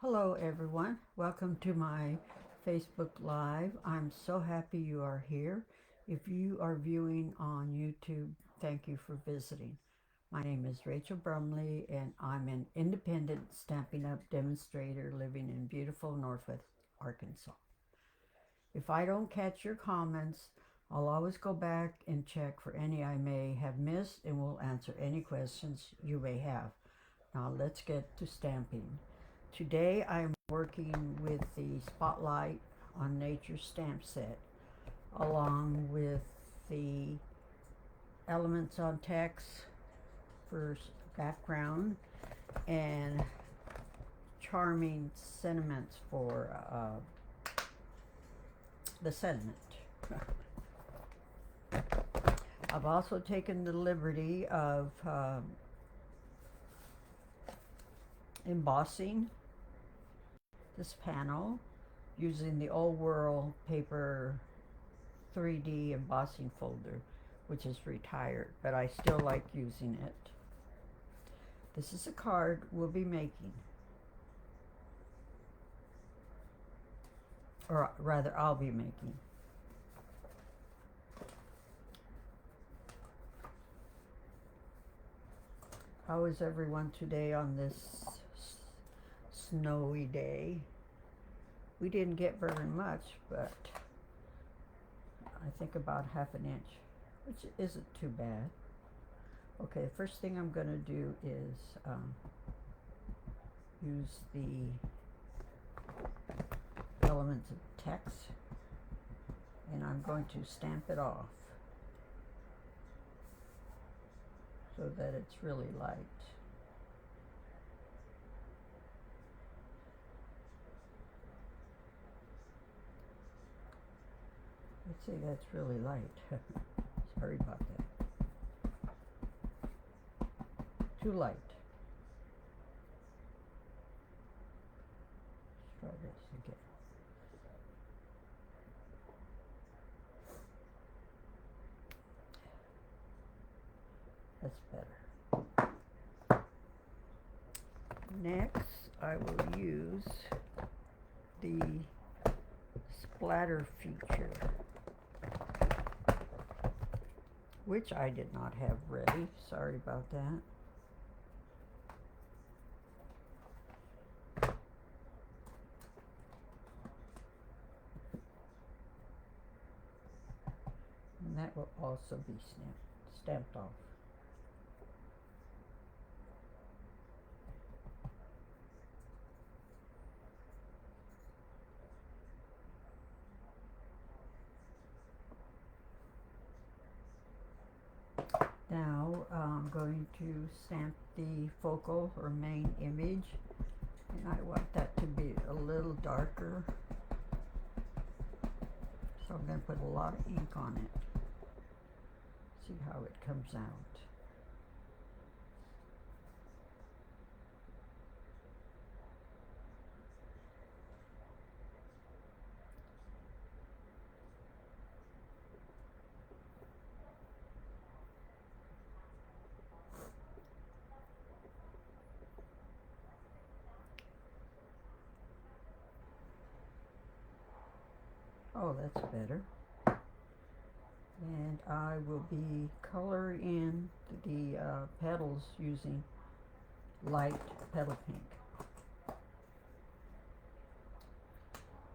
Hello everyone, welcome to my Facebook Live. I'm so happy you are here. If you are viewing on YouTube, thank you for visiting. My name is Rachel Brumley and I'm an independent Stampin' Up! Demonstrator living in beautiful Northwest Arkansas. If I don't catch your comments, I'll always go back and check for any I may have missed and will answer any questions you may have. Now let's get to stamping. Today I am working with the Spotlight on Nature stamp set along with the Elements on Text for background and Charming Sentiments for the sentiment. I've also taken the liberty of embossing this panel using the Old World paper 3D embossing folder, which is retired, but I still like using it. This is a card we'll be making, or rather I'll be making. How is everyone today on this snowy day? We didn't get very much, but I think about half an inch, which isn't too bad. Okay, the first thing I'm going to do is use the Elements of Text, and I'm going to stamp it off so that it's really light. Let's see, that's really light. Sorry about that. Too light. Let's try this again. That's better. Next, I will use the splatter feature, which I did not have ready. Sorry about that. And that will also be stamped off. Now I'm going to stamp the focal or main image, and I want that to be a little darker, so I'm going to put a lot of ink on it. See how it comes out. Oh, that's better. And I will be coloring in the petals using light petal pink.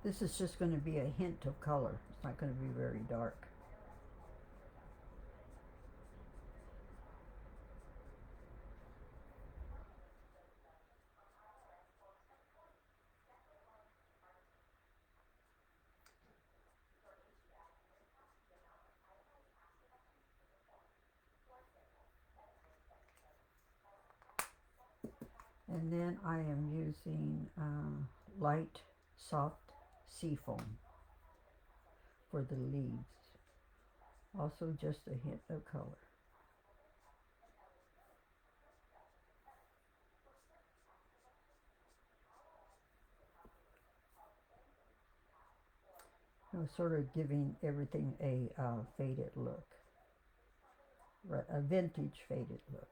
This is just going to be a hint of color. It's not going to be very dark. And then I am using light, soft seafoam for the leaves. Also just a hint of color. Sort of giving everything a faded look, a vintage faded look.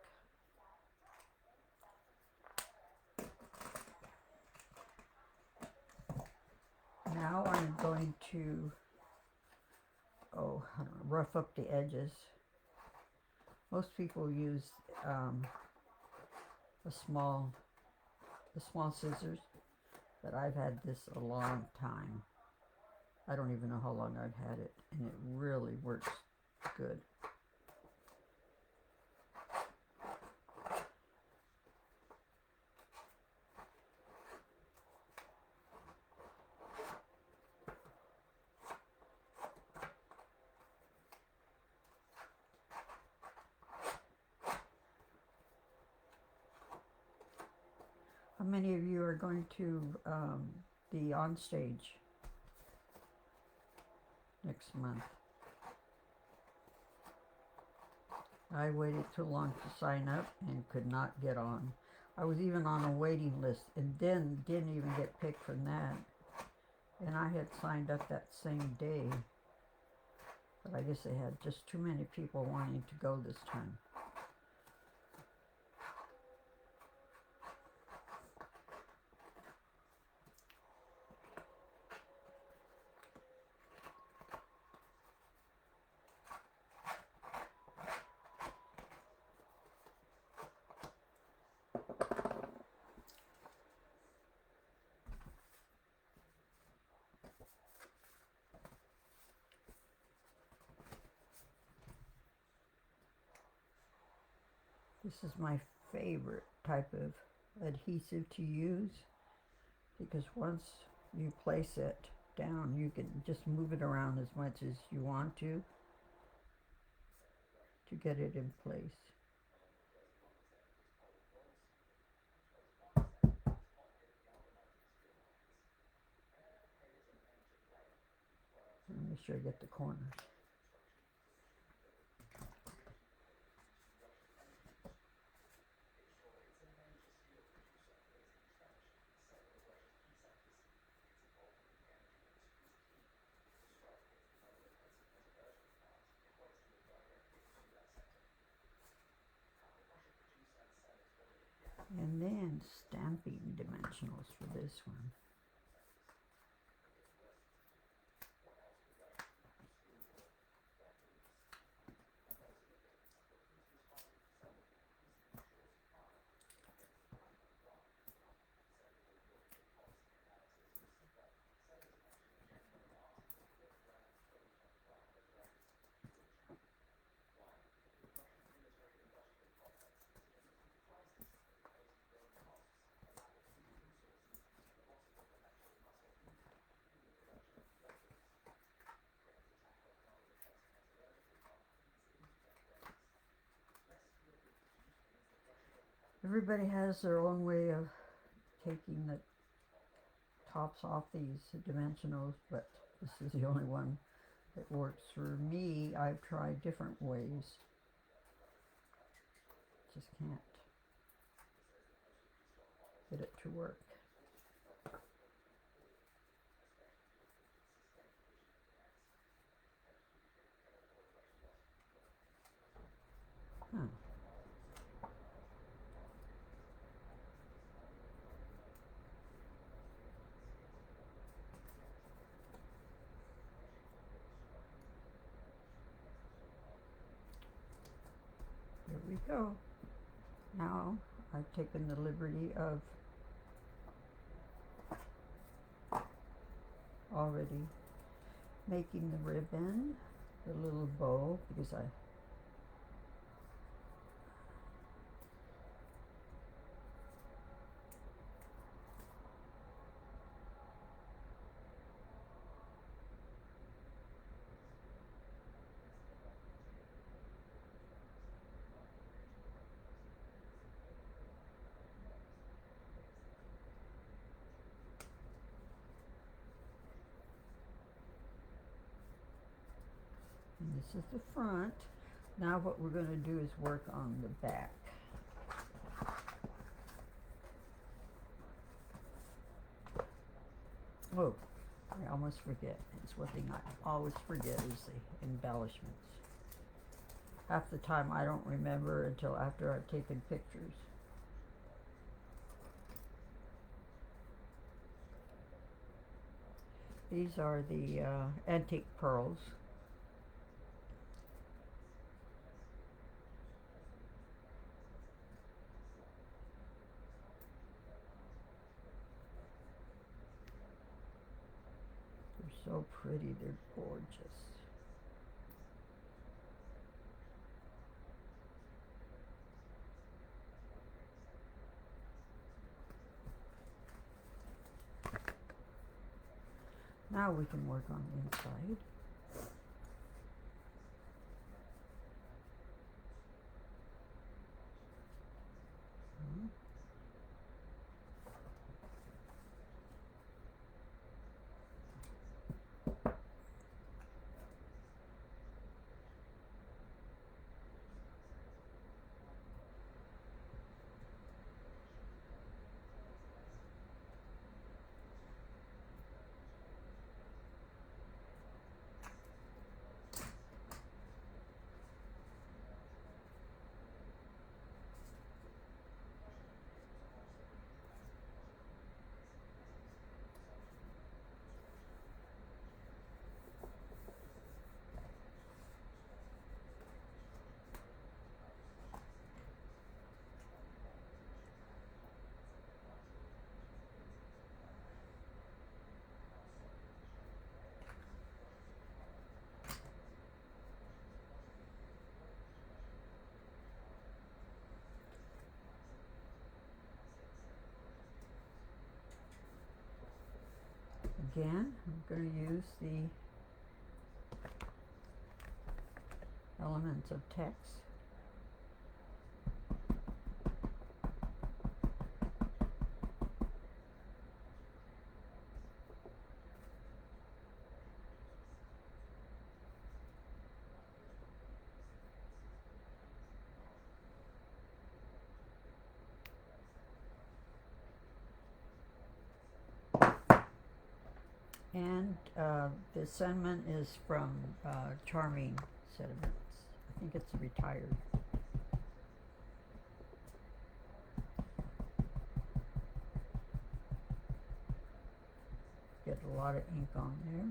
going to, I don't know, rough up the edges. Most people use the small scissors, but I've had this a long time. I don't even know how long I've had it, and it really works good. How many of you are going to be on stage next month? I waited too long to sign up and could not get on. I was even on a waiting list and then didn't even get picked from that. And I had signed up that same day. But I guess they had just too many people wanting to go this time. This is my favorite type of adhesive to use, because once you place it down, you can just move it around as much as you want to get it in place. Make sure I get the corners. And then stamping dimensionals for this one. Everybody has their own way of taking the tops off these dimensionals, but this is the only one that works for me. I've tried different ways. Just can't get it to work. Huh. There we go. Now I've taken the liberty of already making the ribbon, the little bow, because and this is the front. Now what we're going to do is work on the back. Oh, I almost forget. It's one thing I always forget is the embellishments. Half the time I don't remember until after I've taken pictures. These are the antique pearls. They're so pretty, they're gorgeous. Now we can work on the inside. Again, I'm going to use the elements of text. And the sentiment is from Charming Sentiments. I think it's retired. Get a lot of ink on there.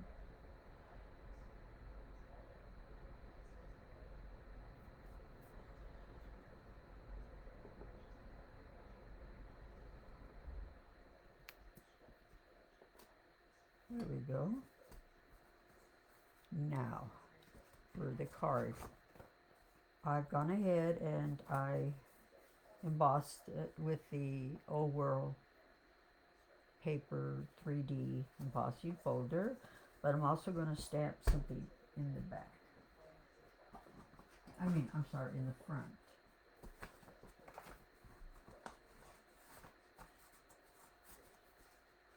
There we go. Now, for the card, I've gone ahead and I embossed it with the Old World paper 3D embossing folder, but I'm also going to stamp something in the back. I'm sorry, in the front.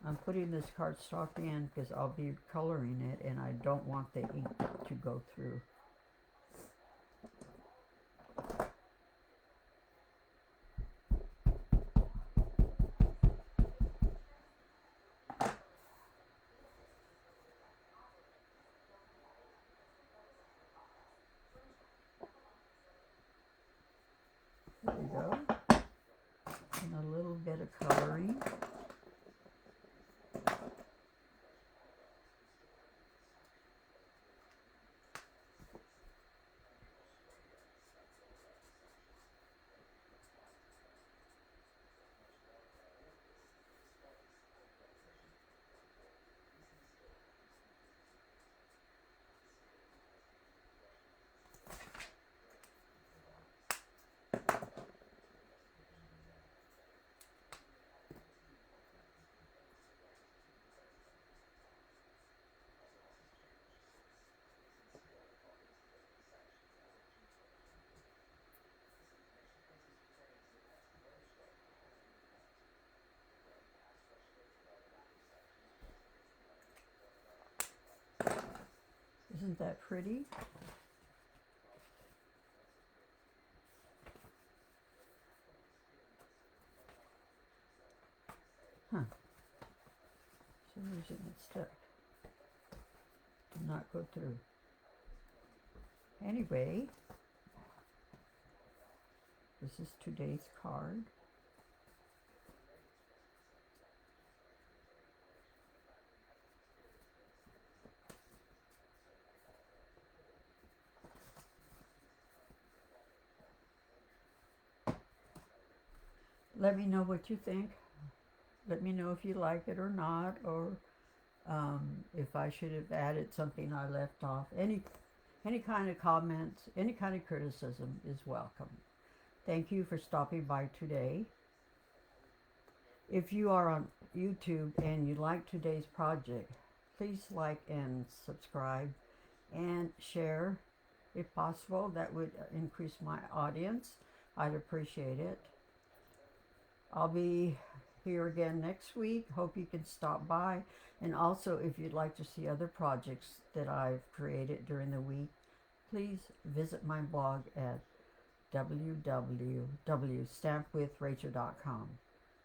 I'm putting this cardstock in because I'll be coloring it and I don't want the ink to go through. There we go. And a little bit of coloring. Isn't that pretty? Huh. For some reason it stuck. Did not go through. Anyway, this is today's card. let me know what you think. Let me know if you like it or not, or if I should have added something I left off. Any kind of comments, any kind of criticism is welcome. Thank you for stopping by today. If you are on YouTube and you like today's project, please like and subscribe and share if possible. That would increase my audience. I'd appreciate it. I'll be here again next week. Hope you can stop by. And also, if you'd like to see other projects that I've created during the week, please visit my blog at www.stampwithrachel.com.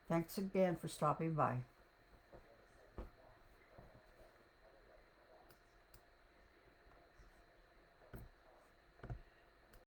Thanks again for stopping by.